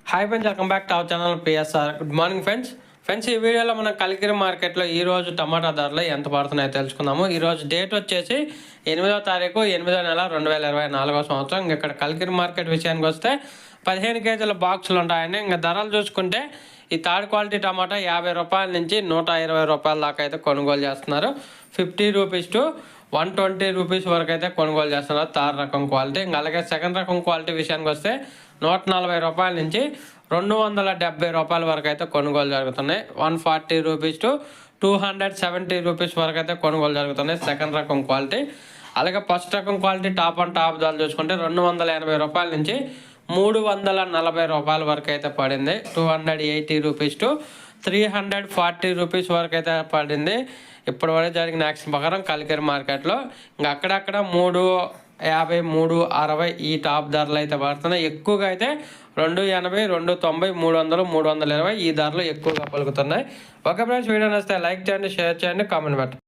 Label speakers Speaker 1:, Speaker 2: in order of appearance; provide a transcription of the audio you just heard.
Speaker 1: Hi friends, welcome back to our channel PSR. Good morning friends ఈ వీడియోలో మనం కలికిరి మార్కెట్లో ఈరోజు టమాటా ధరలు ఎంత పడుతున్నాయో తెలుసుకుందాము. ఈరోజు డేట్ వచ్చేసి 8వ తారీఖు 8వ నెల 2024వ సంవత్సరం. ఇక్కడ కలికిరి మార్కెట్ విషయానికి వస్తే 15 కేజీల బాక్సులు ఉంటాయండి. ఇంకా ధరలు చూసుకుంటే ఈ థర్డ్ క్వాలిటీ టమాటా 50 రూపాయల నుంచి 120 రూపాయల దాకా అయితే కొనుగోలు చేస్తున్నారు. 50 రూపీస్ టు 120 రూపీస్ వరకు అయితే కొనుగోలు చేస్తున్నారు థర్డ్ రకం క్వాలిటీ. ఇంకా అలాగే సెకండ్ రకం క్వాలిటీ విషయానికి వస్తే 140 రూపాయల నుంచి 270 రూపాయల వరకు అయితే కొనుగోలు జరుగుతున్నాయి. 140 రూపీస్ టు 270 రూపీస్ వరకు అయితే కొనుగోలు జరుగుతున్నాయి సెకండ్ రకం క్వాలిటీ. అలాగే ఫస్ట్ రకం క్వాలిటీ టాప్ అండ్ టాప్ ధరలు చూసుకుంటే 280 రూపాయల నుంచి 340 రూపాయల వరకు అయితే పడింది. 280 రూపీస్ టు 340 రూపీస్ వరకు అయితే పడింది. ఇప్పటివరకు జరిగిన యాక్షన్ ప్రకారం కలికిరి మార్కెట్లో ఇంకా అక్కడక్కడ 350, 360 ఈ టాప్ ధరలు అయితే పడుతున్నాయి. ఎక్కువగా అయితే 280, 290, 300, 320 ఈ ధరలు ఎక్కువగా పలుకుతున్నాయి. ఓకే ఫ్రెండ్స్, వీడియో నచ్చితే లైక్ చేయండి, షేర్ చేయండి, కామెంట్ పెట్టండి.